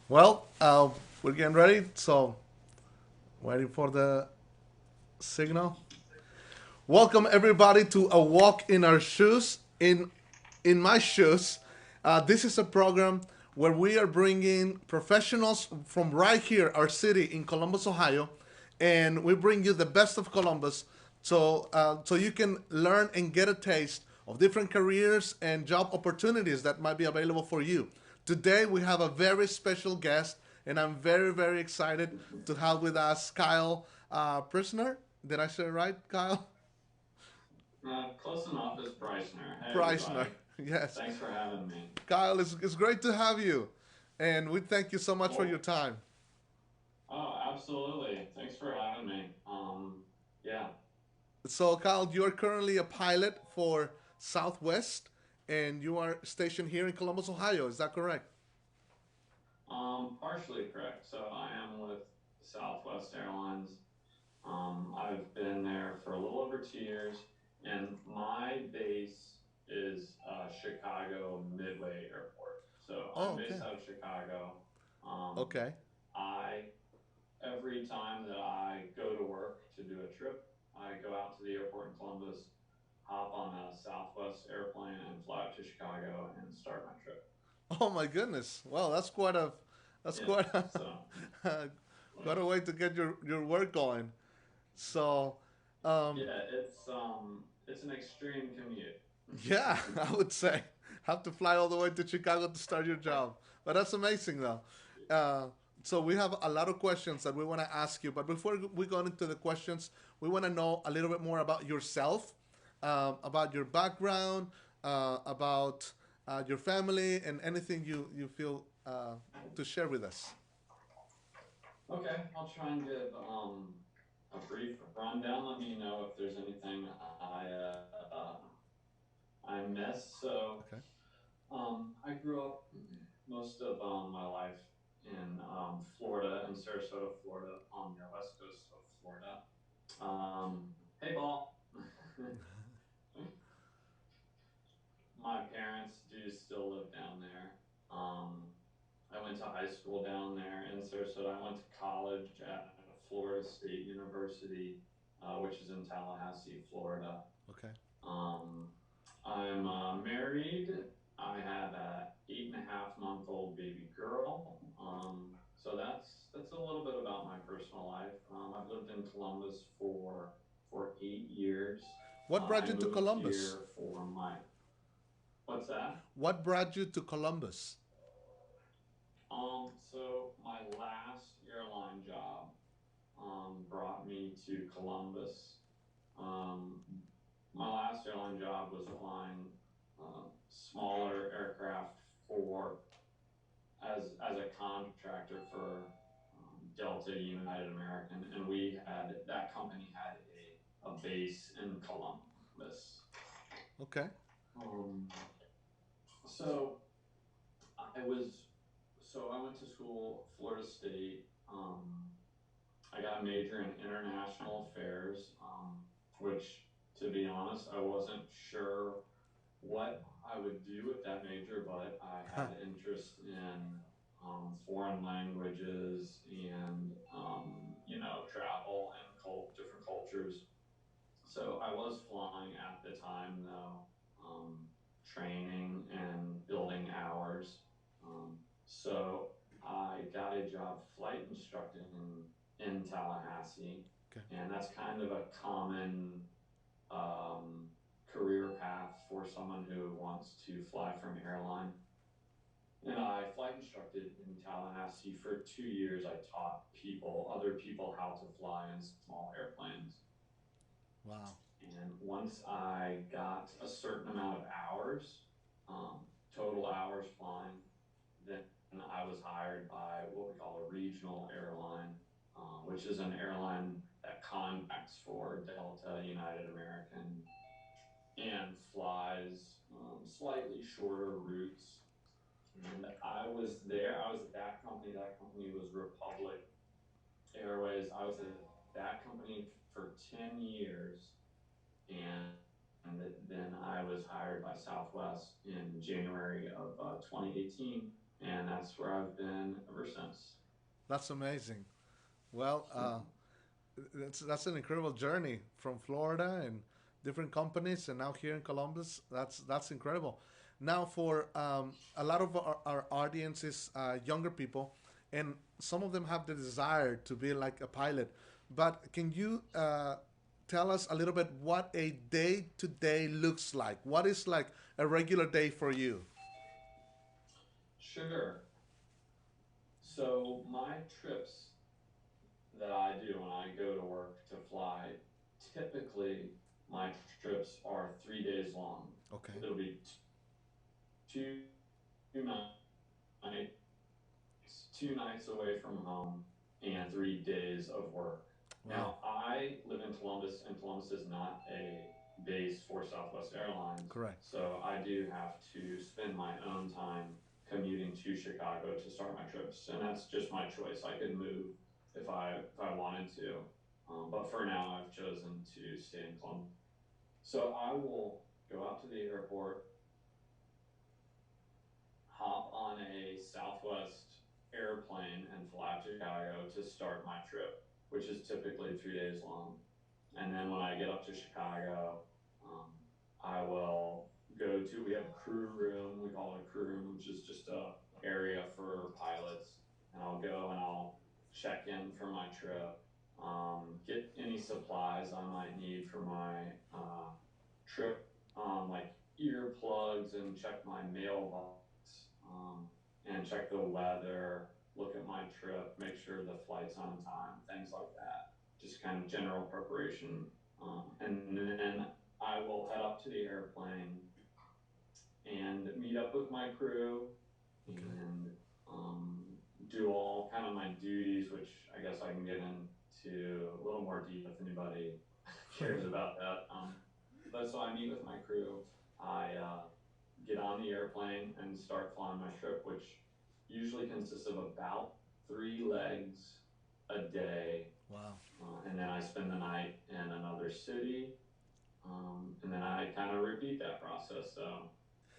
Well, we're getting ready, so waiting for the signal. Welcome everybody to a walk in our shoes. In my shoes, this is a program where we are bringing professionals from right here, our city in Columbus, Ohio, and we bring you the best of Columbus, so you can learn and get a taste of different careers and job opportunities that might be available for you. Today we have a very special guest, and I'm very excited to have with us Kyle Preissner. Did I say it right, Kyle? Close enough is Preissner. Hey, Preissner. everybody. Yes. Thanks for having me. Kyle, it's great to have you. And we thank you so much for your Well, time. absolutely. Thanks for having me. Yeah. So, Kyle, you're currently a pilot for Southwest, and you are stationed here in Columbus, Ohio. Is that correct? Partially correct. So I am with Southwest Airlines. I've been there for a little over 2 years, and my base is Chicago Midway Airport. So I'm Oh, based okay. out of Chicago. Um, Okay. I every time that I go to work to do a trip, I go out to the airport in Columbus, hop on a Southwest airplane, and fly up to Chicago and start my trip. Oh my goodness. Well, that's Yeah. quite a So, quite a way to get your work going. So, um, yeah, it's an extreme commute. yeah, I would say have to fly all the way to Chicago to start your job. But that's amazing, though. Uh, so we have a lot of questions that we want to ask you. But before we go into the questions, we want to know a little bit more about yourself, about your background, about your family, and anything you feel to share with us. Okay, I'll try and give a brief rundown. Let me know if there's anything I missed. So, Okay. I grew up most of my life in Florida, in Sarasota, Florida, on the west coast of Florida. Hey, Paul. My parents do still live down there. Um, I went to high school down there in Sarasota. I went to college at Florida State University, which is in Tallahassee, Florida. Okay. Um, I'm married. I have a 8.5-month-old baby girl. So that's a little bit about my personal life. I've lived in Columbus for 8 years. What brought I you to moved Columbus? here for my what's that? What brought you to Columbus? So my last airline job brought me to Columbus. Um, my last airline job was flying smaller aircraft for as a contractor for Delta United American, and we had that company had a base in Columbus. Okay. Um, so I was so I went to school, Florida State. I got a major in international affairs, which, to be honest, I wasn't sure what I would do with that major, but I had interest in foreign languages and travel and different cultures. So I was flying at the time, though, training and building hours. So I got a job flight instructing in Tallahassee, Okay. and that's kind of a common um, career path for someone who wants to fly for an airline. And I flight instructed in Tallahassee for 2 years. I taught other people, how to fly in small airplanes. Wow. And once I got a certain amount of hours, total hours flying, then I was hired by what we call a regional airline, which is an airline that contracts for Delta, United American, and flies slightly shorter routes. And I was there. I was at that company. That company was Republic Airways. I was at that company for 10 years. And then I was hired by Southwest in January of 2018. and that's where I've been ever since. That's amazing. Well, that's an incredible journey from Florida and different companies, and now here in Columbus. That's incredible. Now, for a lot of our audience is younger people, and some of them have the desire to be like a pilot. But can you tell us a little bit what a day to day looks like? What is like a regular day for you? Sure. So my trips that I do when I go to work to fly, typically my trips are 3 days long. Okay. It'll be two nights, 2 nights away from home, and 3 days of work. Wow. Now, I live in Columbus, and Columbus is not a base for Southwest Airlines. Correct. So I do have to spend my own time commuting to Chicago to start my trips. And that's just my choice. I could move if I wanted to. But for now, I've chosen to stay in Columbus. So I will go out to the airport, hop on a Southwest airplane, and fly to Chicago to start my trip, which is typically 3 days long. And then when I get up to Chicago, um, I will we have a crew room, we call it a crew room, which is just a area for pilots. And I'll go and I'll check in for my trip, get any supplies I might need for my trip, like earplugs, and check my mailbox, and check the weather, look at my trip, make sure the flight's on time, things like that. Just kind of general preparation. And then I will head up to the airplane and meet up with my crew Okay. and do all kind of my duties, which I guess I can get into a little more deep if anybody cares about that. But so I meet with my crew. I get on the airplane and start flying my trip, which usually consists of about 3 legs a day. Wow. And then I spend the night in another city. And then I kind of repeat that process. So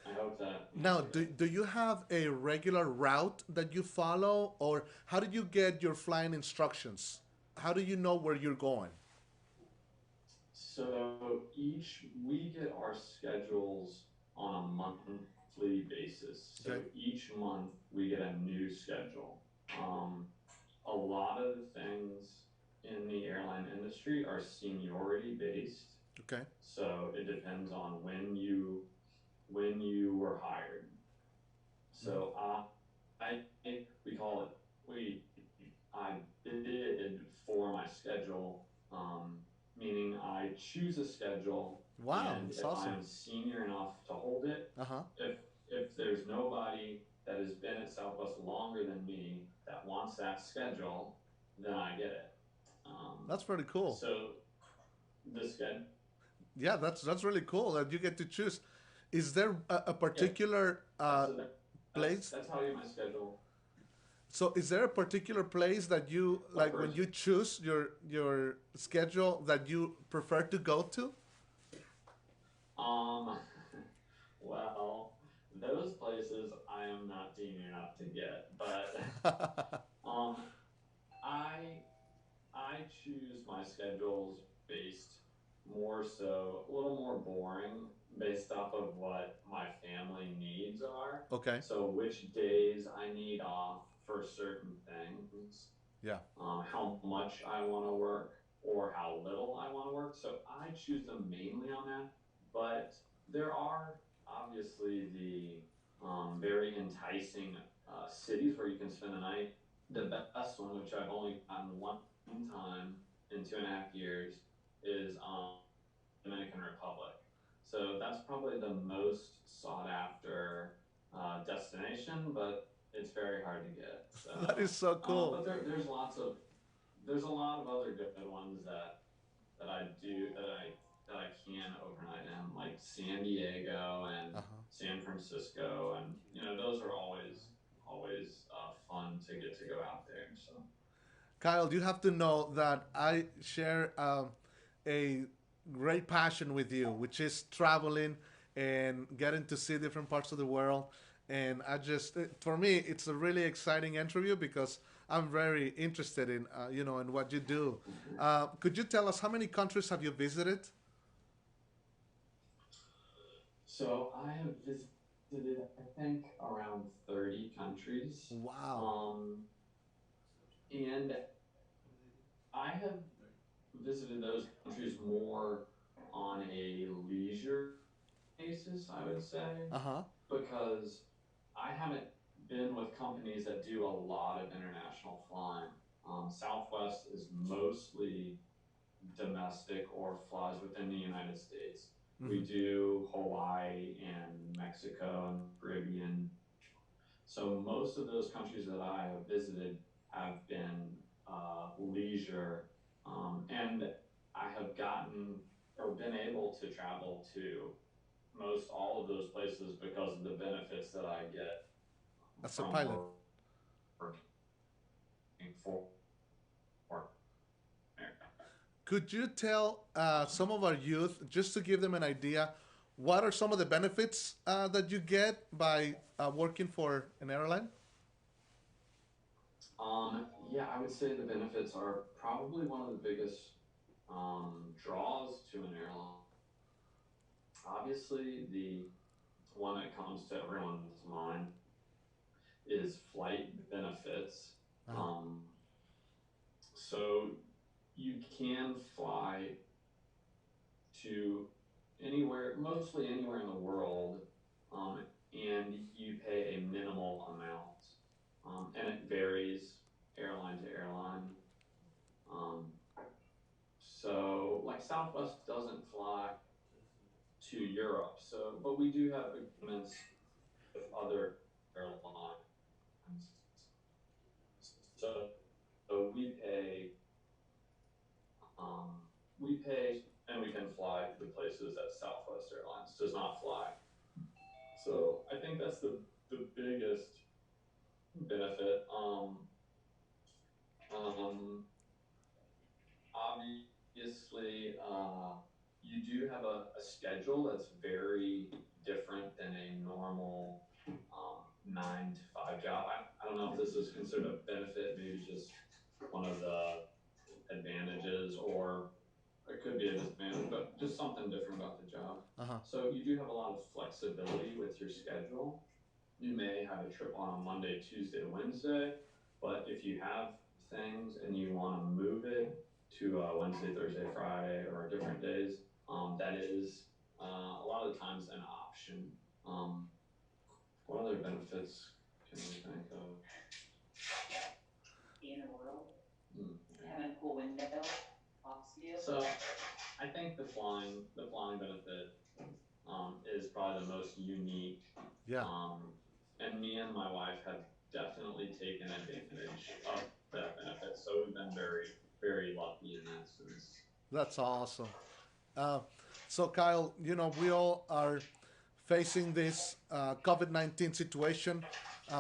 I hope that Now, answered it. do you have a regular route that you follow, or how do you get your flying instructions? How do you know where you're going? So we get our schedules on a monthly basis. So Okay. each month we get a new schedule. Um, a lot of the things in the airline industry are seniority based. Okay. So it depends on when you were hired. Hmm. So we call it we I bid for my schedule, meaning I choose a schedule, Wow, and that's if I awesome. am senior enough to hold it, Uh huh. if there's nobody that has been at Southwest longer than me that wants that schedule, then I get it. Um, That's pretty cool. so the schedule, Yeah, that's really cool that you get to choose. Is there a yeah. particular So place? that's how I get my schedule. So, is there a particular place that you Oh, like when first, you choose your schedule that you prefer to go to? um, well, those places I am not senior enough to get, but um, I I choose my schedules based more so a little more boring based off of what my family needs are. Okay. So which days I need off for certain things, Yeah. how much I want to work or how little I want to work. So I choose them mainly on that. But there are obviously the very enticing cities where you can spend the night. The best one, which I've only gotten one time in 2.5 years, is Dominican Republic. So that's probably the most sought after destination, but it's very hard to get. That is So, so cool. but there's a lot of other good ones that I do that I can overnight in, like San Diego Uh and huh. San Francisco, and those are always fun to get to go out there. So Kyle, you have to know that I share a great passion with you, which is traveling and getting to see different parts of the world. And for me, it's a really exciting interview because I'm very interested in, in what you do. Could you tell us how many countries have you visited? So I have visited, I think, around 30 countries. Wow. And I have visited those countries more on a leisure basis, I would say, Uh huh. because I haven't been with companies that do a lot of international flying. Southwest is mostly domestic or flies within the United States. We Hmm. do Hawaii and Mexico and Caribbean. So most of those countries that I have visited have been leisure, and I have gotten or been able to travel to most all of those places because of the benefits that I get As a from pilot. working for Could you tell some of our youth, just to give them an idea, what are some of the benefits that you get by working for an airline? Yeah, I would say the benefits are probably one of the biggest draws to an airline. Obviously, the one that comes to everyone's mind is flight benefits. Uh-huh. So you can fly to anywhere, mostly anywhere in the world, and you pay a minimal amount, and it varies airline to airline. Um, so, like Southwest doesn't fly to Europe, so but we do have agreements with other airlines. So, so we pay, and we can fly to the places that Southwest Airlines does not fly. So I think that's the biggest benefit. Um, Obviously, you do have a schedule that's very different than a normal 9 to 5 job. I don't know if this is considered a benefit, maybe just one of the advantages, or it could be a disadvantage, but just something different about the job. Uh-huh. So you do have a lot of flexibility with your schedule. You may have a trip on a Monday, Tuesday, Wednesday, but if you have things and you want to move it to Wednesday, Thursday, Friday, or different days, that is a lot of the times an option. Um, what other benefits can we think of? Be in the world, having a cool window, box view. So I think the flying benefit is probably the most unique. Yeah. And me and my wife have definitely taken advantage of that benefit. So we've been very, very lucky in that sense. That's awesome. Uh, so, Kyle, we all are facing this COVID-19 situation.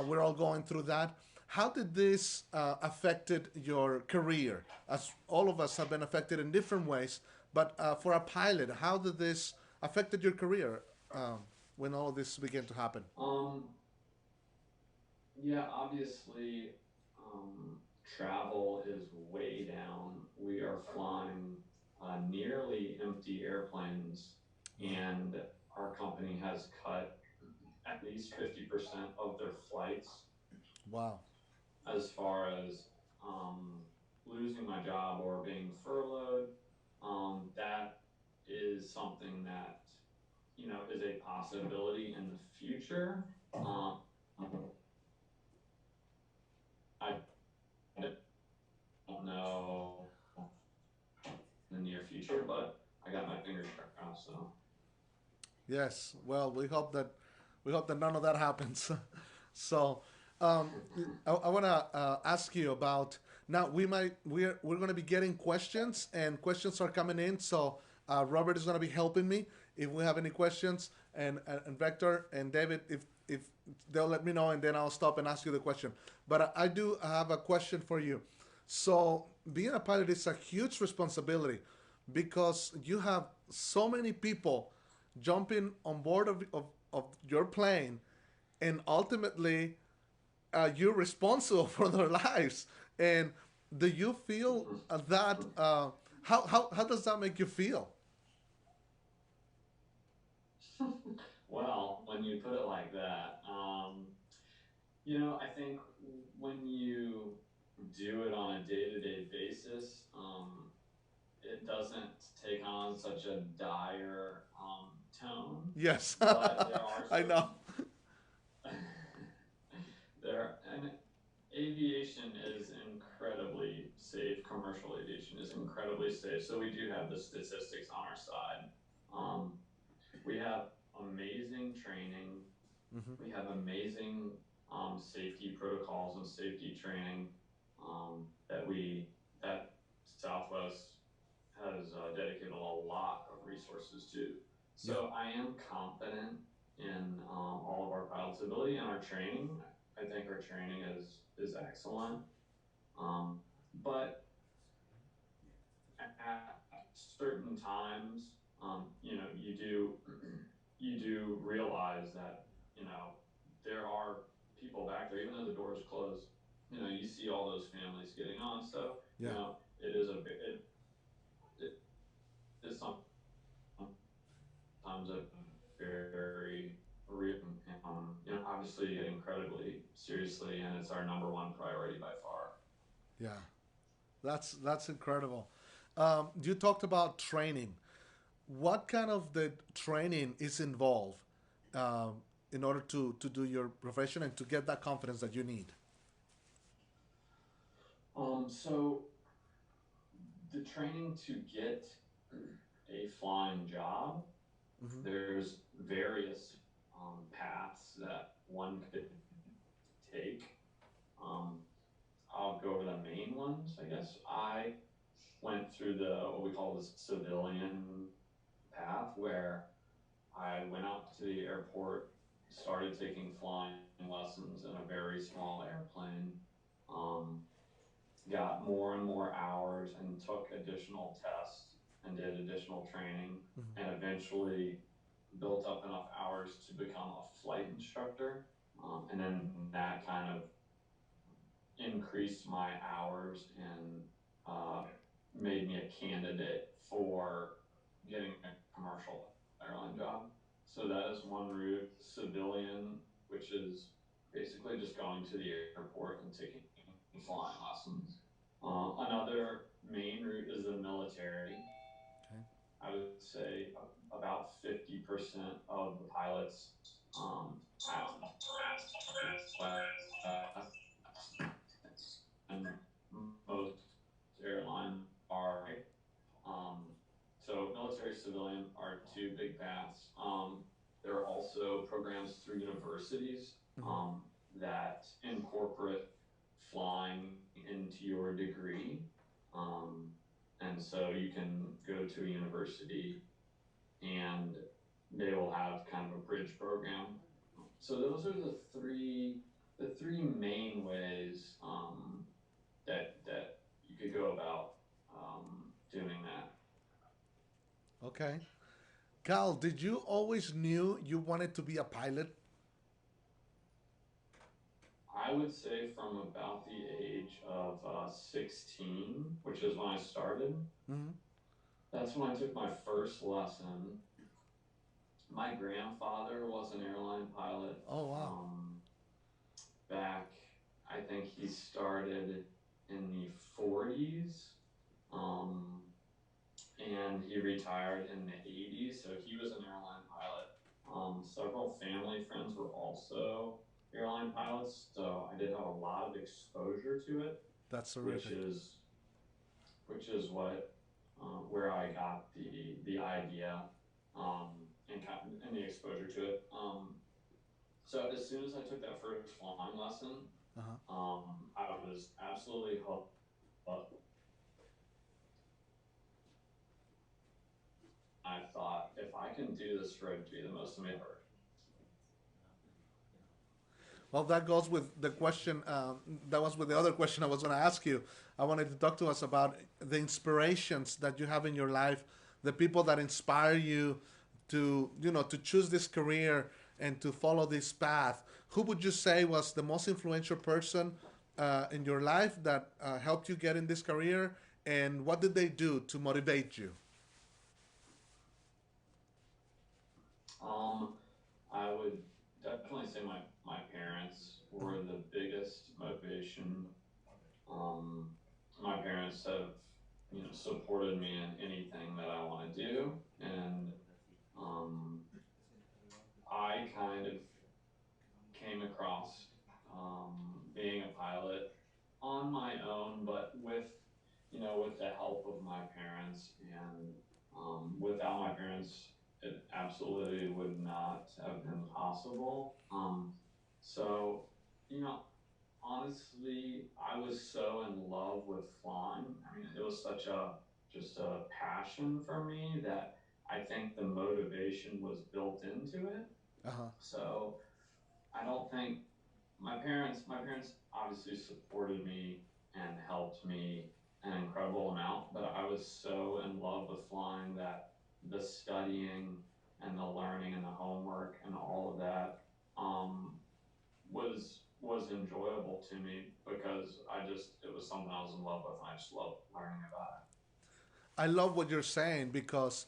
We're all going through that. How did this affected your career? As all of us have been affected in different ways, but for a pilot, how did this affected your career when all of this began to happen? Yeah, obviously, travel is way down. We are flying nearly empty airplanes, and our company has cut at least 50% of their flights Wow. as far as losing my job or being furloughed. That is something that, is a possibility in the future. I don't know in the near future, but I got my fingers crossed. So Yes. Well, we hope that none of that happens. So, I want to ask you about now. We're going to be getting questions, and questions are coming in. So, Robert is going to be helping me if we have any questions, and Vector and David, if they'll let me know, and then I'll stop and ask you the question. But I do have a question for you. So, being a pilot is a huge responsibility because you have so many people jumping on board of your plane, and ultimately you're responsible for their lives. And do you feel that? How does that make you feel? Well, when you put it like that, I think when you do it on a day-to-day basis, it doesn't take on such a dire tone. Yes, But there are I know. certain there and aviation is incredibly safe. Commercial aviation is incredibly safe. So we do have the statistics on our side. Um, we have amazing training. Hmm. We have amazing safety protocols and safety training that Southwest has dedicated a lot of resources to. Yeah, So I am confident in all of our pilots' ability and our training. I think our training is excellent. But at certain times, you do realize that there are people back there, even though the doors closed. You see all those families getting on. So yeah. it is sometimes a very real. Obviously, you get incredibly seriously, and it's our number one priority by far. Yeah, that's incredible. You talked about training. What kind of the training is involved in order to do your profession and to get that confidence that you need? So the training to get a flying job, Hmm. there's various paths that one could take. Um, I'll go over the main ones, I guess. I went through the what we call the civilian path, where I went out to the airport, started taking flying lessons in a very small airplane, um, got more and more hours and took additional tests and did additional training, and eventually built up enough hours to become a flight instructor. And then that kind of increased my hours and uh, made me a candidate for getting a commercial airline job. So that is one route. Civilian, which is basically just going to the airport and taking flying lessons. Another main route is the military. Okay. I would say about 50% of the pilots pass and most airlines are. Um, so military civilian are two big paths. There are also programs through universities that incorporate flying into your degree. Um, and so you can go to a university and they will have kind of a bridge program. So those are the three main ways that you could go about doing that. Okay. Cal, did you always knew you wanted to be a pilot? I would say from about the age of 16, which is when I started. Hmm. That's when I took my first lesson. My grandfather was an airline pilot. Oh wow. Back, I think he started in the 40s. Um, and he retired in the 80s. So he was an airline pilot. Several family friends were also airline pilots, so I did have a lot of exposure to it, That's which terrific. is what where I got the idea and the exposure to it. So as soon as I took that first flying lesson, Uh-huh. I was absolutely hooked. I thought, if I can do this for it to be the most amazing. Well, that goes with the question. That was with the other question I was going to ask you. I wanted to talk to us about the inspirations that you have in your life, the people that inspire you to choose this career and to follow this path. who would you say was the most influential person in your life that helped you get in this career, and what did they do to motivate you? Um, I would definitely say my parents were the biggest motivation. Um, my parents have, supported me in anything that I want to do, and um, I kind of came across being a pilot on my own, but with the help of my parents, and without my parents, it absolutely would not have been possible. So, you know, honestly, I was so in love with flying. I mean, it was such a just a passion for me that I think the motivation was built into it. Uh-huh. So I don't think my parents obviously supported me and helped me an incredible amount, but I was so in love with flying that the studying and the learning and the homework and all of that um was enjoyable to me because it was something I was in love with, and I just loved learning about I love what you're saying because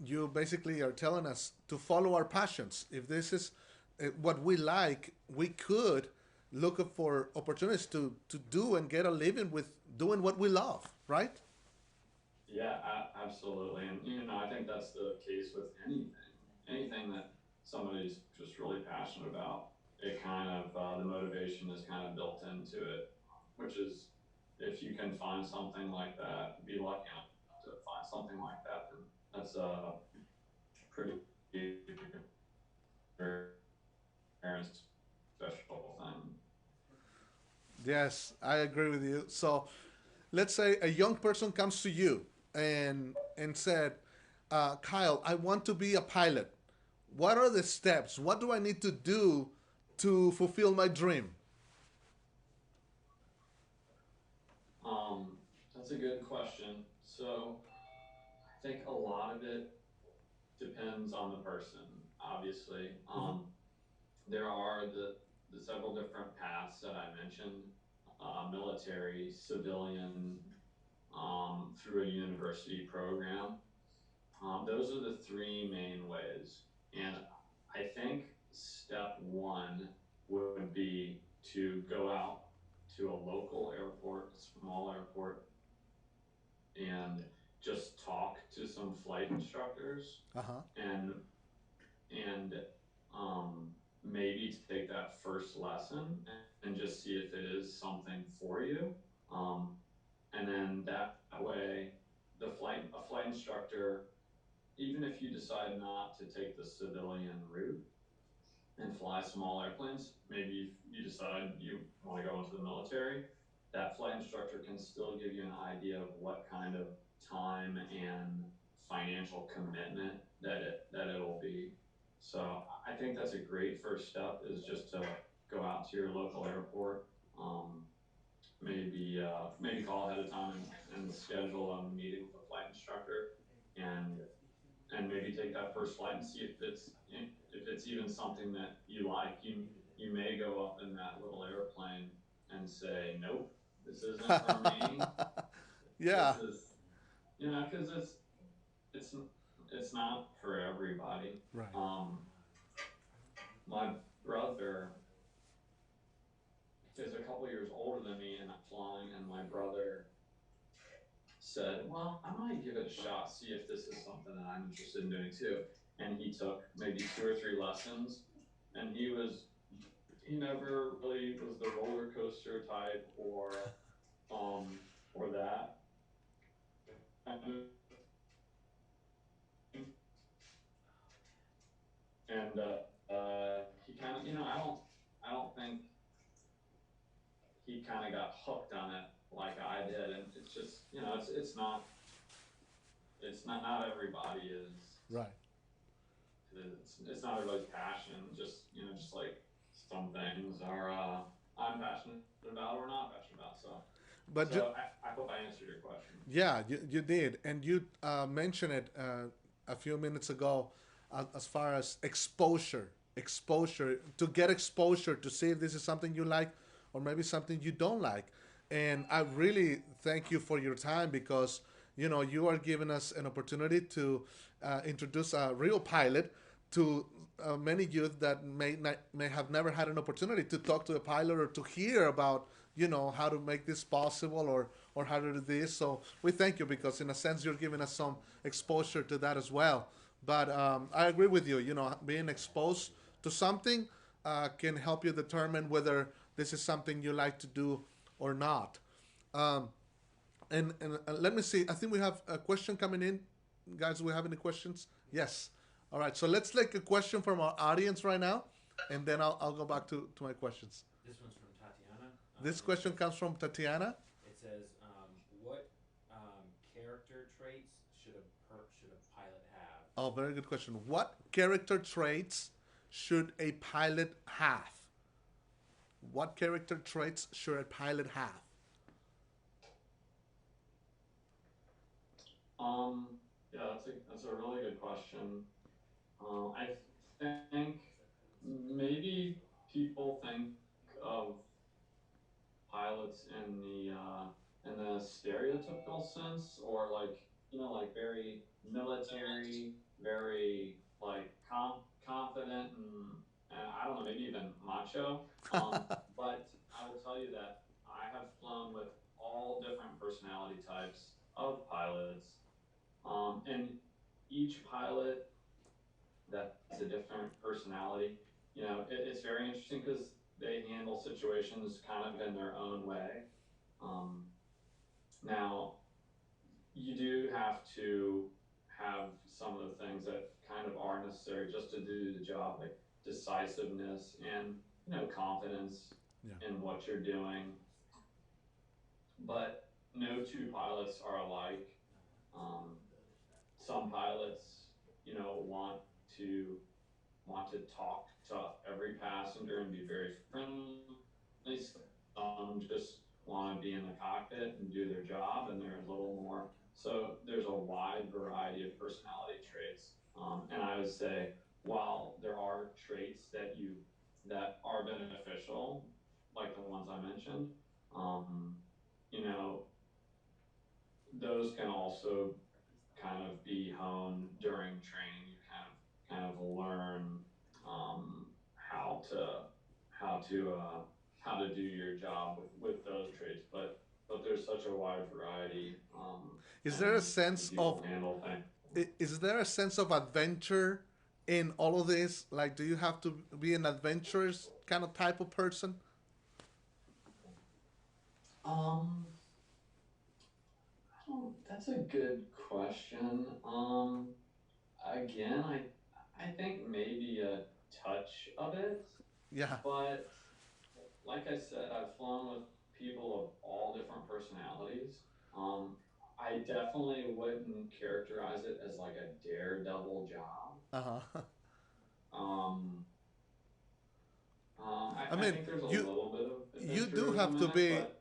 you basically are telling us to follow our passions. If this is what we like, we could look for opportunities to do and get a living with doing what we love, right? it. Yeah, absolutely. And I think that's the case with anything that somebody's just really passionate about. It kind of the motivation is kind of built into it, which is, if you can find something like that, be lucky enough to find something like that, then that's a pretty very special thing. Yes, I agree with you. So let's say a young person comes to you and said, Kyle, I want to be a pilot. What are the steps? What do I need to do to fulfill my dream? That's a good question. So I think a lot of it depends on the person, obviously. Mm-hmm. There are the several different paths that I mentioned: military, civilian, through a university program. Those are the three main ways. And I think step one would be to go out to a local airport, a small airport, and just talk to some flight instructors, Uh huh. and and maybe take that first lesson and just see if it is something for you. Um, and then that way, a flight instructor, even if you decide not to take the civilian route and fly small airplanes, maybe if you decide you want to go into the military, that flight instructor can still give you an idea of what kind of time and financial commitment that it'll be. So I think that's a great first step, is just to go out to your local airport. Maybe call ahead of time and schedule a meeting with a flight instructor, and maybe take that first flight and see if it's even something that you like. You may go up in that little airplane and say, nope, this isn't for me. This Yeah. is, because it's it's not for everybody. Right. um my brother is a couple years older than me, and I'm flying, and my brother said, well, I might give it a shot, see if this is something that I'm interested in doing too. And he took maybe two or three lessons, and he never really was the roller coaster type, or that kind of thing. And he kind of, I don't think he kind of got hooked on it like I did. And it's just, not everybody is. Right. It's not everybody's passion. Just like some things are, I'm passionate about or not passionate about. So But so I hope I answered your question. yeah, you did, and you mentioned it a few minutes ago, as far as exposure. exposure, to get exposure, to see if this is something you like or maybe something you don't like. And I really thank you for your time because you are giving us an opportunity to introduce a real pilot to many youth that may have never had an opportunity to talk to a pilot or to hear about how to make this possible or how to do this. So we thank you because in a sense you're giving us some exposure to that as well. But I agree with you. Being exposed to something can help you determine whether this is something you like to do or not. Um, and let me see. I think we have a question coming in. Guys, do we have any questions? Yes. All right. So let's take a question from our audience right now, and then I'll go back to my questions. This one's from Tatiana. This question comes from Tatiana. It says, "What character traits should a pilot have?" Oh, very good question. What character traits should a pilot have? What character traits should a pilot have? Yeah, that's a really good question. I think maybe people think of pilots in the stereotypical sense, or like like very military, very like confident and I don't know, maybe even macho. But I will tell you that I have flown with all different personality types of pilots, and each pilot that's a different personality. It's very interesting because they handle situations kind of in their own way. Um, Now, you do have to have some of the things that kind of are necessary just to do the job, like decisiveness and confidence Yeah. in what you're doing. But no two pilots are alike. Um, some pilots, to want to talk to every passenger and be very friendly. Some just want to be in the cockpit and do their job, and they're a little more. So there's a wide variety of personality traits, and I would say while there are traits that are beneficial, like the ones I mentioned, um, you know, those can also kind of be honed during training. You kind of learn how to how to uh, how to do your job with those traits. But there's such a wide variety, Is there a and sense people of handle things. is there a sense of adventure in all of this? Like, do you have to be an adventurous kind of type of person? Um, that's a good question. Again, I think maybe a touch of it, Yeah. but like I said, I've flown with people of all different personalities. Um, I definitely wouldn't characterize it as like a daredevil job. Uh huh. Um, I I mean, think there's a you little bit of you do have adventurism to in it, be, but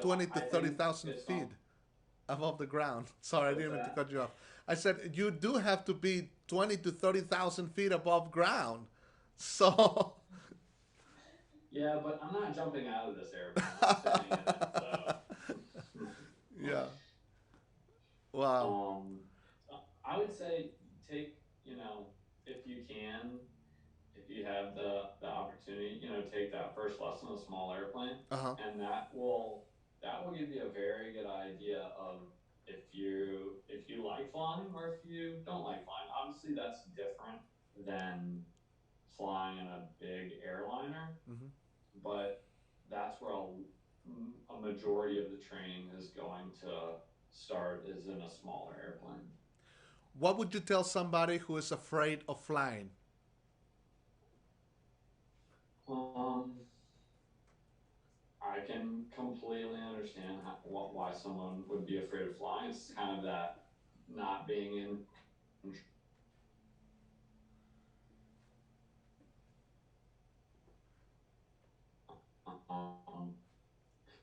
20 to I thirty think thousand it's not. feet above the ground. Sorry, I What's didn't mean to that? cut you off. I said you do have to be 20 to 30,000 feet above ground. So, Yeah, but I'm not jumping out of this airplane. I'm sitting in it, so. yeah. Wow. um, I would say take, if you can, if you have the opportunity, take that first lesson in a small airplane, Uh huh. and that will give you a very good idea of if you like flying or if you don't like flying. Obviously, that's different than flying in a big airliner, Hmm. but that's where a majority of the training is going to start is in a smaller airplane. What would you tell somebody who is afraid of flying? Um, I can completely understand why someone would be afraid of flying. It's kind of that not being in control,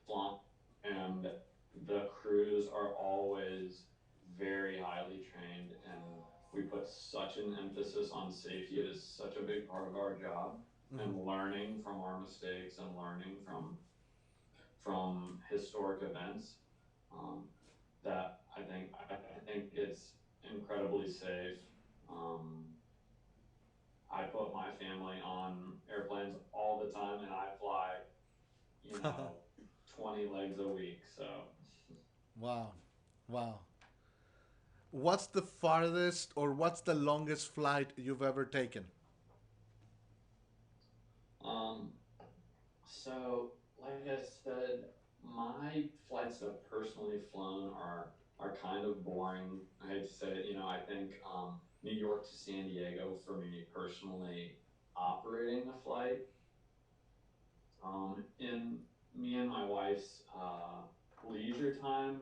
flying, and the crews are always very highly trained, and we put such an emphasis on safety. It is such a big part of our job, Hmm. and learning from our mistakes and learning from historic events. Um, that I think it's incredibly safe. Um, I put my family on airplanes all the time, and I fly, you know, 20 legs a week. So, Wow. Wow. What's the farthest or what's the longest flight you've ever taken? um, so like I said, my flights that I've personally flown are kind of boring. I hate to say it. I think New York to San Diego for me personally, operating the flight. In me and my wife's leisure time,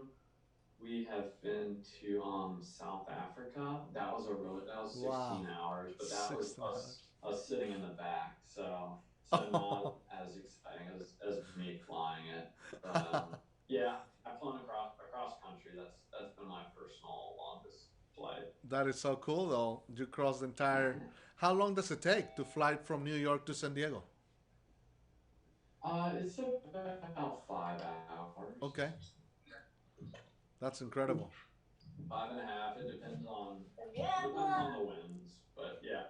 we have been to South Africa. That was Wow. 16 hours, but that was 16 us hours. us sitting in the back. So not as exciting as me flying it. But yeah, I've flown across country. That's been my personal longest flight. That is so cool, though. You cross the entire. How long does it take to fly from New York to San Diego? It's about 5 hours. Okay, that's incredible. 5.5. It depends on the winds, but yeah.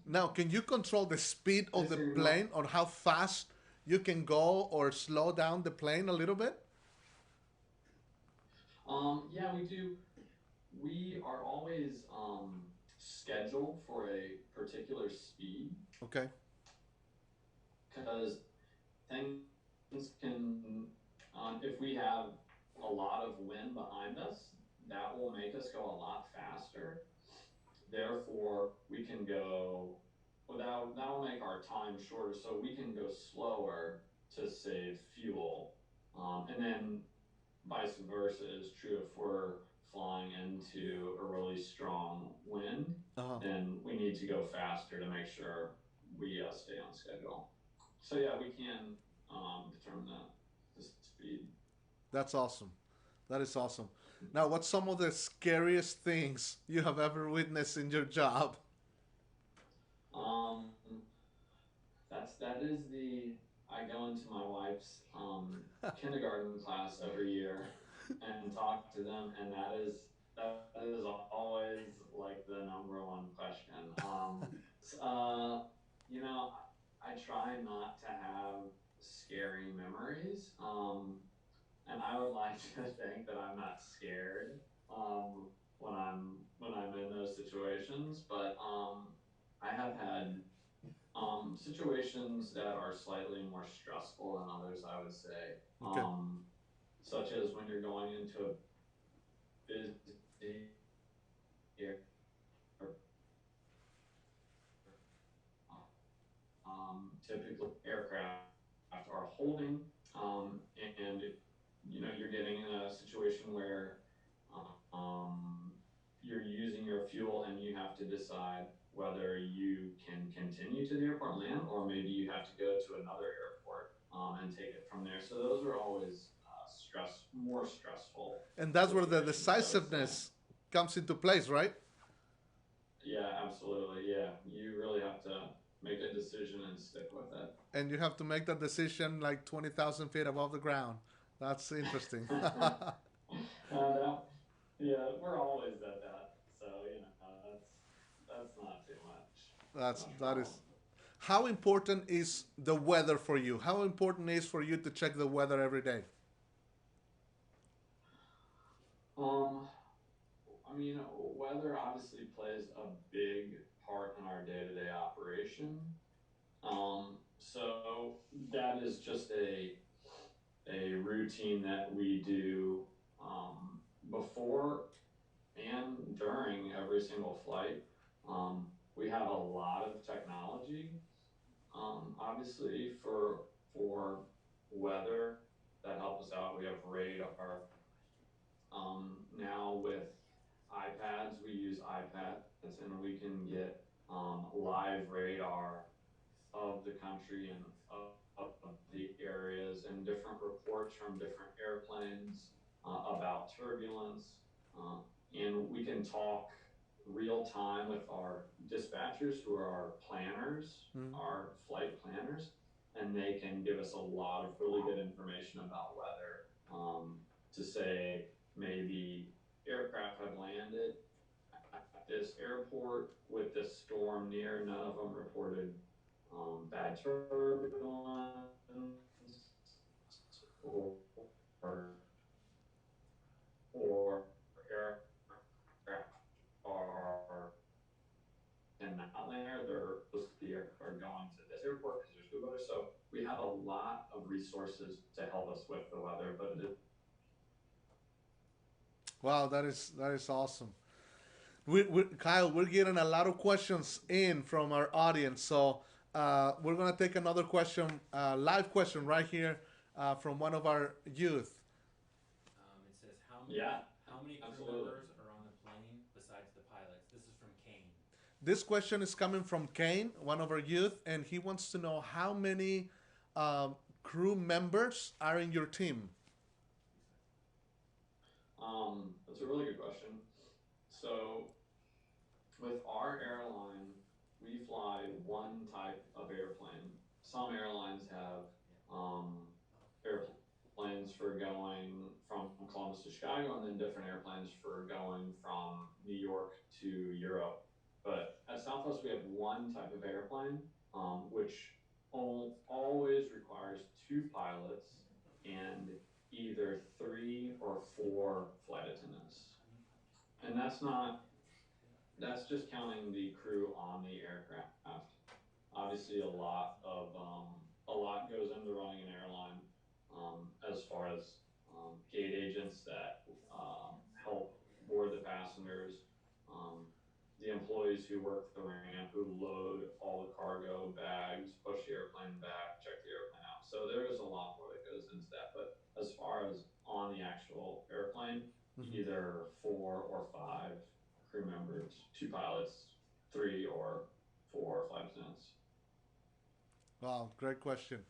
Now, can you control the speed of Yes, the sir, you know. plane or how fast you can go or slow down the plane a little bit? Yeah, we do. We are always scheduled for a particular speed Okay, because things can, if we have a lot of wind behind us, that will make us go a lot faster. Therefore, we can go without, that will make our time shorter, so we can go slower to save fuel. And then vice versa is true if we're flying into a really strong wind, uh-huh. then we need to go faster to make sure we stay on schedule. So yeah, we can determine the speed. That's awesome. That is awesome. Now, what's some of the scariest things you have ever witnessed in your job? Um, that is the I go into my wife's kindergarten class every year and talk to them, and that is always like the number one question. S- uh, I try not to have scary memories, and I would like to think that I'm not scared when I'm in those situations, but I have had situations that are slightly more stressful than others, I would say, Okay, such as when you're going into a busy typically aircraft are holding, and you're getting in a situation where um, you're using your fuel and you have to decide whether you can continue to the airport and land, or maybe you have to go to another airport and take it from there. So those are always more stressful and that's where the situations, I would say. decisiveness comes into place, right? Yeah, absolutely. Yeah, you really have to make a decision and stick with it. And you have to make that decision like 20,000 feet above the ground. That's interesting. that, yeah, we're always at that, so that's not too much That problem. is. How important is the weather for you? How important is for you to check the weather every day? Um, I mean, weather obviously plays a big part in our day-to-day operation. So that is just a routine that we do before and during every single flight. We have a lot of technology, obviously for weather that help us out. We have radar. Now with iPads, we use iPads and we can get live radar of the country and of the areas and different reports from different airplanes about turbulence. And we can talk real time with our dispatchers who are our planners, Mm. our flight planners, and they can give us a lot of really good information about weather. To say maybe aircraft have landed at this airport with this storm near. None of them reported bad turbulence or or aircraft are in that layer. They're supposed to be are going to this airport because there's good weather. So we have a lot of resources to help us with the weather, but it is. Wow, that is awesome. Kyle, we're getting a lot of questions in from our audience, so we're gonna take another question, live question right here from one of our youth. It says Yeah, how many crew absolutely. members are on the plane besides the pilots? This is from Kane. This question is coming from Kane, one of our youth, and he wants to know how many crew members are in your team. That's a really good question. So with our airline, we fly one type of airplane. Some airlines have airplanes for going from Columbus to Chicago, and then different airplanes for going from New York to Europe. But at Southwest, we have one type of airplane, which always requires two pilots and either three or four flight attendants. And that's just counting the crew on the aircraft. Obviously, a lot goes into running an airline, as far as gate agents that help board the passengers, um, the employees who work the ramp, who load all the cargo bags, push the airplane back, check the airplane out. So there is a lot more that goes into that. But as far as on the actual airplane, Mhm. either four or five crew members, two pilots, three or four flight attendants. Wow, great question.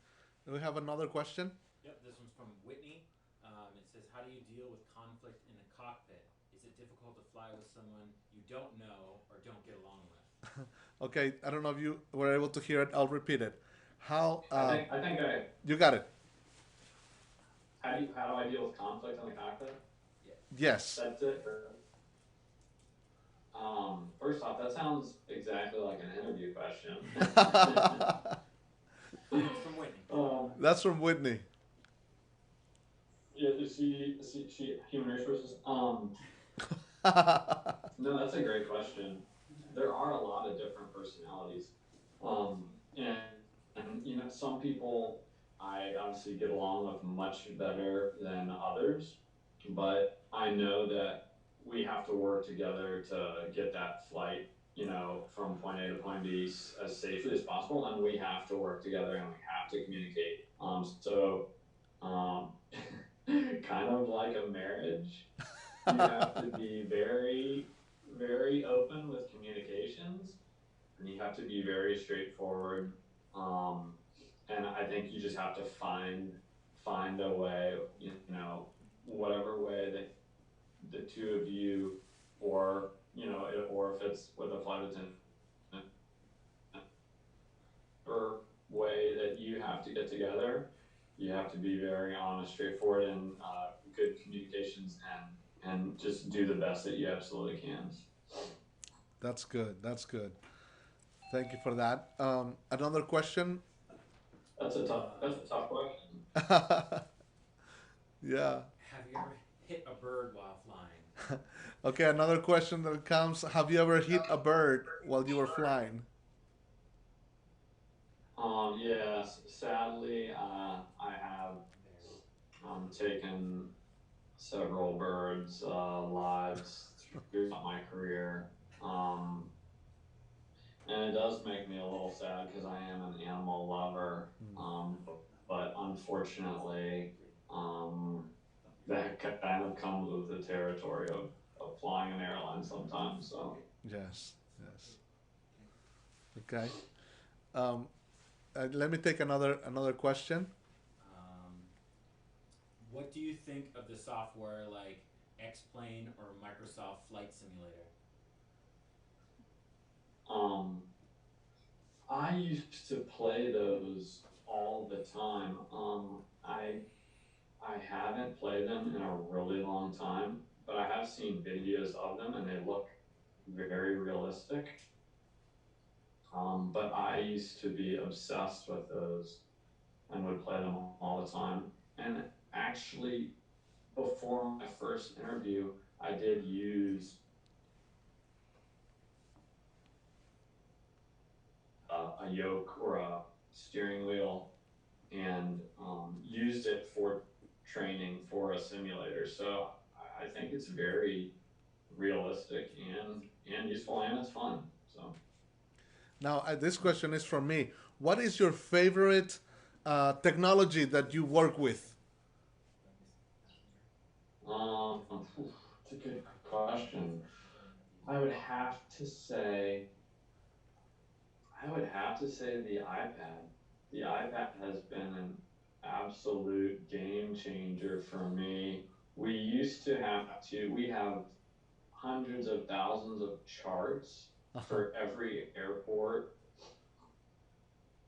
Do we have another question? Yep, this one's from Whitney. It says, how do you deal with conflict in the cockpit? Is it difficult to fly with someone you don't know or don't get along with? Okay, I don't know if you were able to hear it. I'll repeat it. How? I think You got it. how do I deal with conflict in the cockpit? Yeah. Yes. That's it. First off, that sounds exactly like an interview question. It's from Whitney. That's from Whitney. Yeah, is she human resources? No, that's a great question. There are a lot of different personalities, and some people I obviously get along with much better than others, but I know that we have to work together to get that flight, from point A to point B as safely as possible, and we have to work together and we have to communicate. So um, kind of like a marriage, you have to be very, very open with communications, and you have to be very straightforward. Um, and I think you just have to find a way, whatever way that the two of you, or or if it's with a flight attendant, or way that you have to get together, you have to be very honest, straightforward, and good communications, and just do the best that you absolutely can. That's good. That's good. Thank you for that. Another question. That's a tough question. Yeah. Have you ever hit a bird while flying? Okay, another question that comes. Have you ever hit a bird while you were flying? Yes, sadly, I have Very. taken several birds' lives throughout my career. Um, and it does make me a little sad because I am an animal lover. But unfortunately, um, that kind of comes with the territory of flying an airline sometimes. So Yes. Yes. Okay. Um, let me take another question. Um, what do you think of the software like X-Plane or Microsoft Flight Simulator? I used to play those all the time. I haven't played them in a really long time, but I have seen videos of them and they look very realistic. But I used to be obsessed with those and would play them all the time. And actually, before my first interview, I did use a yoke or a steering wheel and used it for training for a simulator. So I think it's very realistic and useful and it's fun. So Now, this question is from me. What is your favorite technology that you work with? it's a good question. I would have to say I would have to say the iPad. The iPad has been an absolute game changer for me. We have hundreds of thousands of charts Uh-huh. for every airport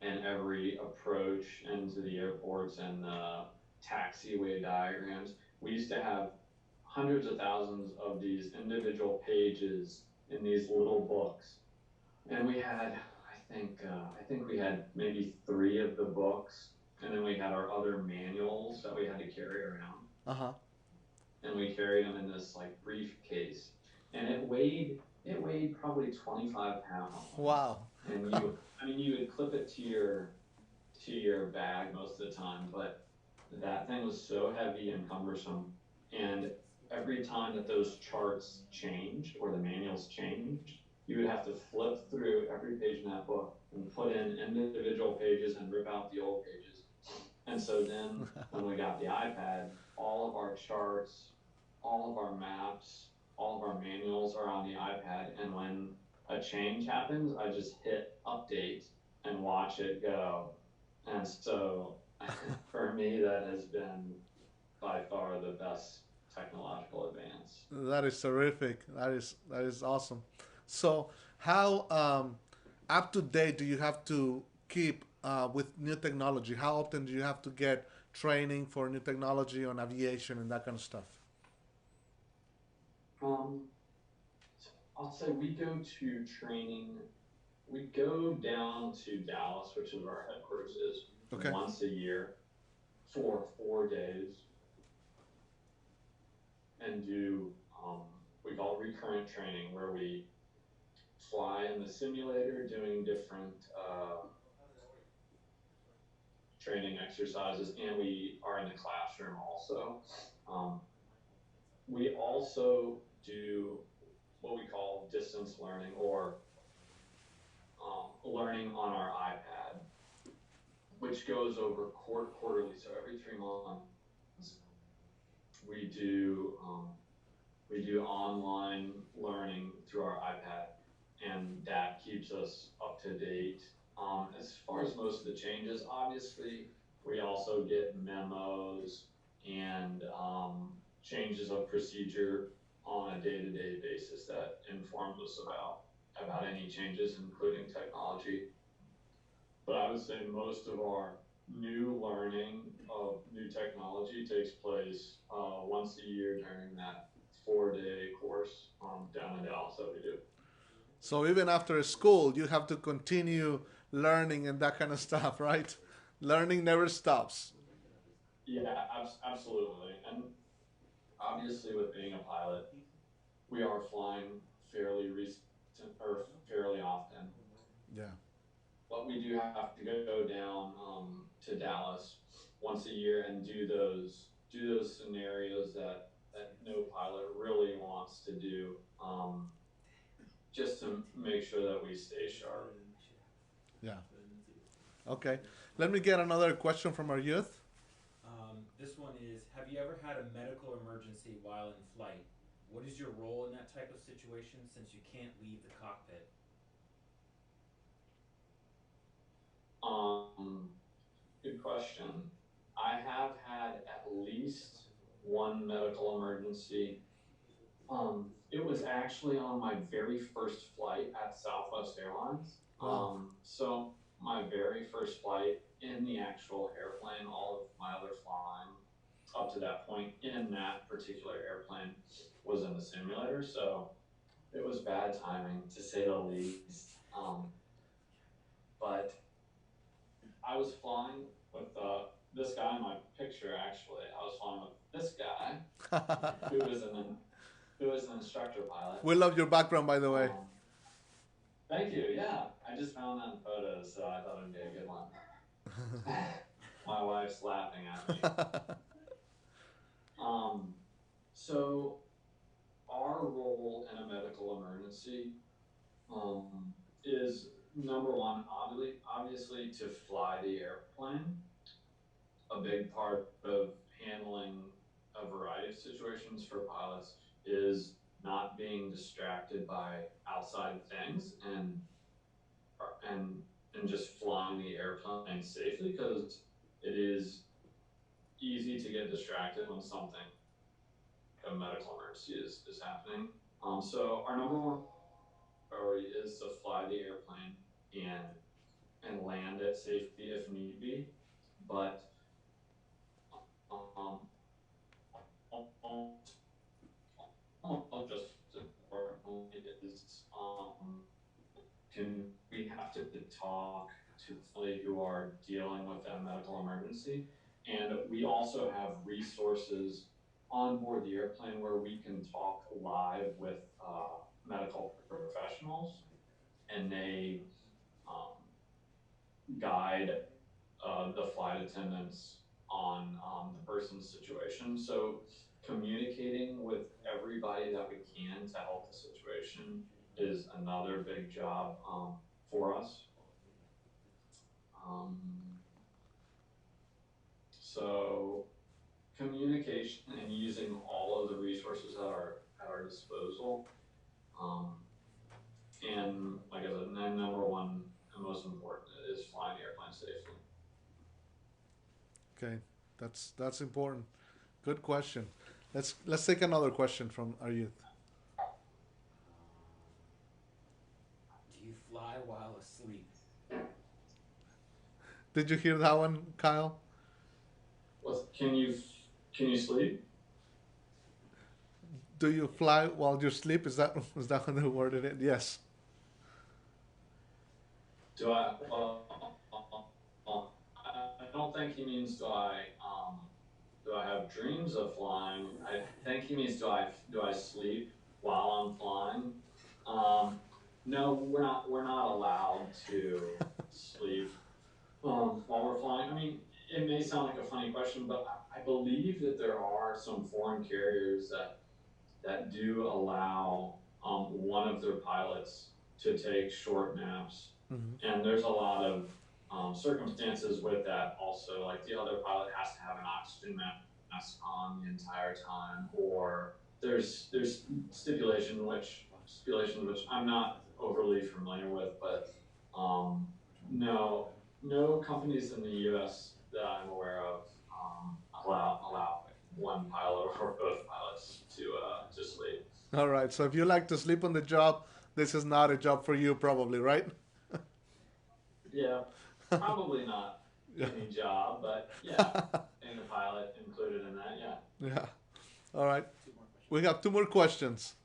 and every approach into the airports and the taxiway diagrams. We used to have hundreds of thousands of these individual pages in these little books. And I think we had maybe three of the books, and then we had our other manuals that we had to carry around, Uh-huh. and we carried them in this like briefcase, and it weighed probably 25 pounds, Wow. and I mean, you would clip it to your bag most of the time, but that thing was so heavy and cumbersome, and every time that those charts changed or the manuals changed, you would have to flip through every page in that book and put in individual pages and rip out the old pages. And so then when we got the iPad, all of our charts, all of our maps, all of our manuals are on the iPad. And when a change happens, I just hit update and watch it go. And so for me, that has been by far the best technological advance. That is terrific. That is awesome. So, how up to date do you have to keep with new technology? How often do you have to get training for new technology on aviation and that kind of stuff? Um, I'll say we go to training. We go down to Dallas, which is where our headquarters is, Okay. once a year for 4 days and do we call it recurrent training, where we fly in the simulator doing different training exercises, and we are in the classroom also. Um, we also do what we call distance learning or learning on our iPad, which goes over quarterly. So every 3 months, we do online learning through our iPad, and that keeps us up to date. As far as most of the changes, obviously, we also get memos and changes of procedure on a day-to-day basis that informs us about any changes, including technology. But I would say most of our new learning of new technology takes place once a year during that 4 day course down in Dallas that we do. So even after school, you have to continue learning and that kind of stuff, right? Learning never stops. Yeah, absolutely. And obviously, with being a pilot, we are flying fairly recent or fairly often, Yeah. but we do have to go down to Dallas once a year and do those scenarios that no pilot really wants to do, just to make sure that we stay sharp. Yeah. Okay. Let me get another question from our youth. This one is: have you ever had a medical emergency while in flight? What is your role in that type of situation since you can't leave the cockpit? Um, Good question. I have had at least one medical emergency It was actually on my very first flight at Southwest Airlines. Wow. So my very first flight in the actual airplane, all of my other flying up to that point in that particular airplane was in the simulator. So it was bad timing to say the least. But I was flying with this guy in my picture. Actually, I was flying with this guy who was who was an instructor pilot. We love your background, by the way. Thank you. Yeah, I just found that in photos, so I thought it'd be a good one. My wife's laughing at me. Um, so our role in a medical emergency um, is number one, obviously to fly the airplane. A big part of handling a variety of situations for pilots is not being distracted by outside things and and just flying the airplane safely because it is easy to get distracted when something a medical emergency is happening. So our number one priority is to fly the airplane and and land it safely if need be. But um, almost, almost just as importantly is can we have to talk to somebody who are dealing with a medical emergency. And we also have resources on board the airplane where we can talk live with medical professionals and they um, guide the flight attendants on the person's situation. So communicating with everybody that we can to help the situation is another big job for us. Um, so communication and using all of the resources at our disposal. Um, and like I said, number one and most important is flying the airplane safely. Okay, that's important. Good question. Let's take another question from our youth. Do you fly while asleep? Did you hear that one, Kyle? Well, can you sleep? Do you fly while you sleep? Is that how they worded it? Yes. Do I? I don't think he means do I have dreams of flying? I think he means do I sleep while I'm flying? Um, no, we're not allowed to sleep while we're flying. I mean, it may sound like a funny question, but I believe that there are some foreign carriers that do allow one of their pilots to take short naps. Hmm. And there's a lot of circumstances with that also. Like the other pilot has to have an oxygen mask on the entire time, or there's stipulations which I'm not overly familiar with, but um, no no companies in the U.S. that I'm aware of allow one pilot or both pilots to sleep. All right. So if you like to sleep on the job, this is not a job for you, probably, right? Yeah, probably not Yeah. any job, but yeah, being a pilot included in that. Yeah. Yeah. All right. Two more questions. We have two more questions.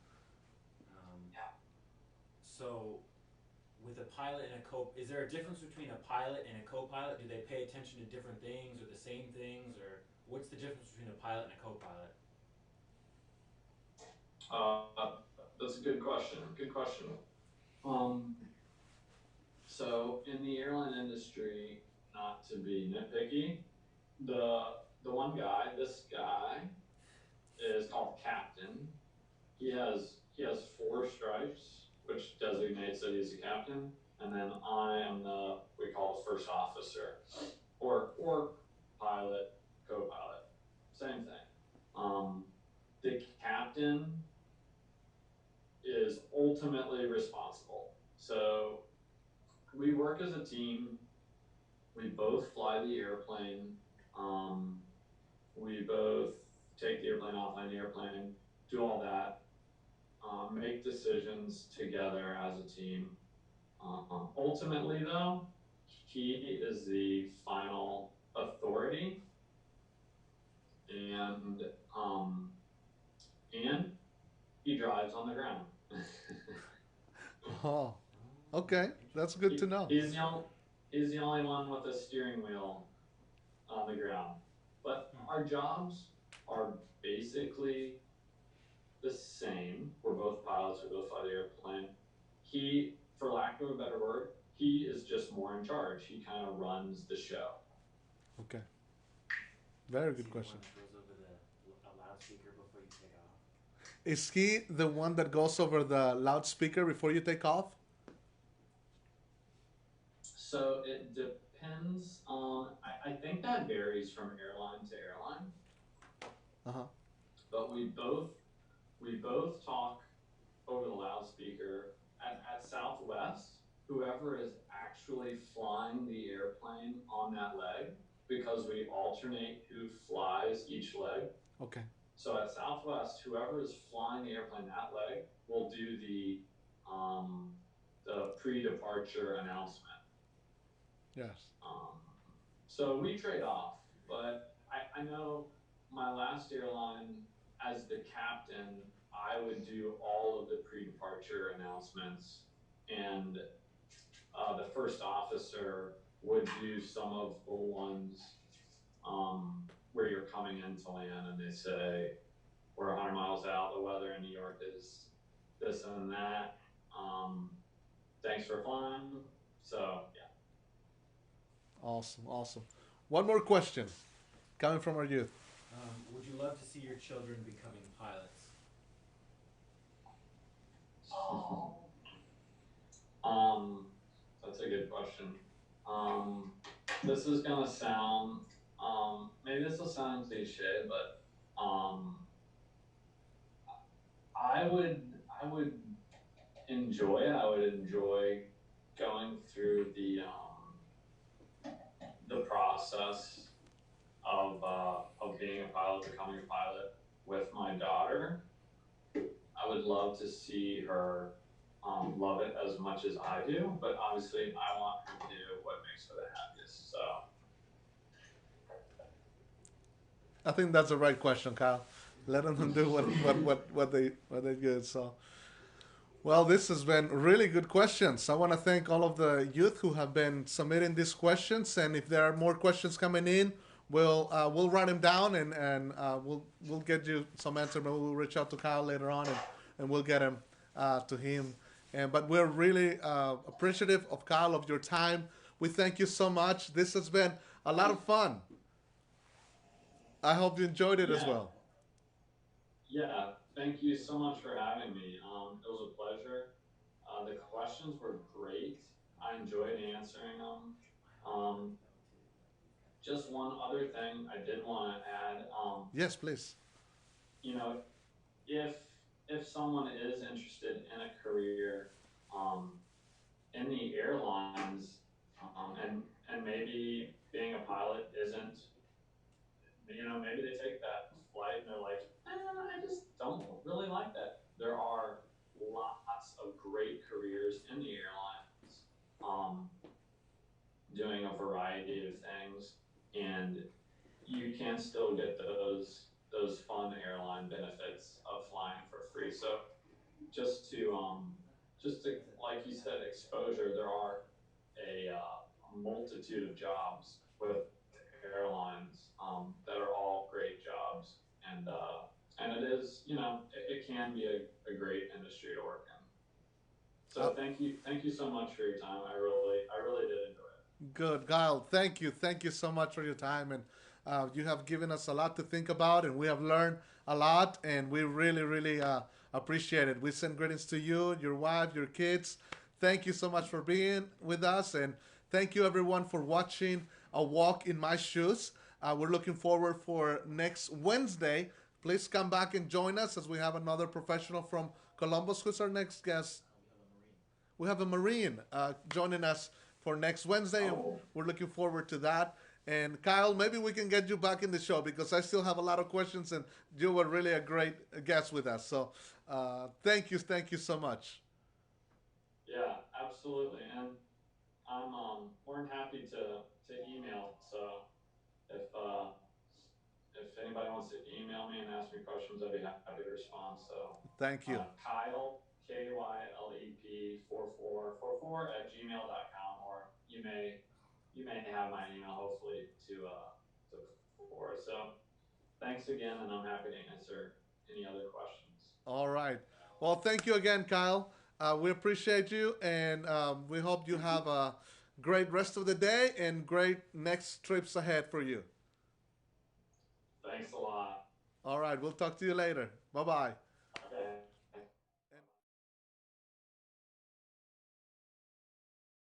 So, with a pilot and a is there a difference between a pilot and a co-pilot? Do they pay attention to different things or the same things, or what's the difference between a pilot and a co-pilot? That's a good question. Good question. Um, so in the airline industry, not to be nitpicky, the the one guy, this guy, is called captain. He has four stripes, which designates that he's a captain, and then I am the we call the first officer, or pilot, co-pilot, same thing. Um, the captain is ultimately responsible. So we work as a team. We both fly the airplane. Um, we both take the airplane, offline the airplane, do all that. make decisions together as a team. Ultimately, though, he is the final authority, and and he drives on the ground. Oh, okay. Oh, That's interesting. good to know. He's the only one with a steering wheel on the ground. But Hmm. our jobs are basically the same. We're both pilots. We both fly the airplane. He, for lack of a better word, he is just more in charge. He kind of runs the show. Okay. Very Is good he the one question. that goes over a loudspeaker before you take off? Is he the one that goes over the loudspeaker before you take off? So it depends on, I think that varies from airline to airline, Uh huh. but we both talk over the loudspeaker at Southwest. Whoever is actually flying the airplane on that leg, because we alternate who flies each leg. Okay. So at Southwest, whoever is flying the airplane that leg will do um, the pre-departure announcement. Yes. Um, so we trade off, but I know my last airline, as the captain, I would do all of the pre-departure announcements, and the first officer would do some of the ones where you're coming into land, and they say we're 100 miles out. The weather in New York is this and that. Um, Thanks for flying. So yeah. Awesome. Awesome. One more question coming from our youth. Would you love to see your children becoming pilots? Um, that's a good question. Um, this is gonna sound, maybe this will sound cliche, but I would I would enjoy going through the process of being a pilot, becoming a pilot with my daughter. I would love to see her love it as much as I do, but obviously I want her to do what makes her the happiest. So I think that's the right question, Kyle. Let them do what they good. So, well, this has been really good questions. I want to thank all of the youth who have been submitting these questions, and if there are more questions coming in, we'll write them down and we'll get you some answer. But we'll reach out to Kyle later on and we'll get him to him. And but we're really appreciative of Kyle of your time. We thank you so much. This has been a lot of fun. I hope you enjoyed it as yeah, well. yeah. Thank you so much for having me. It was a pleasure. The questions were great. I enjoyed answering them. I hope you like Um, that one too. just one other thing I did want to add. Yes, please. You know, if if someone is interested in a career um, in the airlines, and maybe being a pilot isn't, maybe they take that flight and they're like, I just don't really like that. There are lots of great careers in the airlines, um, doing a variety of things, and you can still get those fun airline benefits of flying for free. So just to like you said, exposure. There are a multitude of jobs with airlines that are all great jobs, and it is, it can be a great industry to work in. Uh, So thank you so much for your time. I really did enjoy it. Good, Kyle. Thank you so much for your time, and you have given us a lot to think about, and we have learned a lot, and we really appreciate it. We send greetings to you, your wife, your kids. Thank you so much for being with us, and thank you everyone for watching A Walk in My Shoes. We're looking forward for next Wednesday. Please come back and join us as we have another professional from Columbus. Who's our next guest? We have a Marine. We have a Marine joining us for next Wednesday, and Oh, we're looking forward to that. And Kyle, maybe we can get you back in the show because I still have a lot of questions, and you were really a great guest with us. So thank you so much. Yeah, absolutely. And I'm more than happy to email. So if if anybody wants to email me and ask me questions, I'd be happy to respond. So Thank you. Kyle, KYLEP 4444 at gmail.com, or you may have my email hopefully to forward. So thanks again, and I'm happy to answer any other questions. All right. Well, thank you again, Kyle. We appreciate you, and we hope you have a great rest of the day and great next trips ahead for you. Thanks a lot. All right. We'll talk to you later. Bye bye.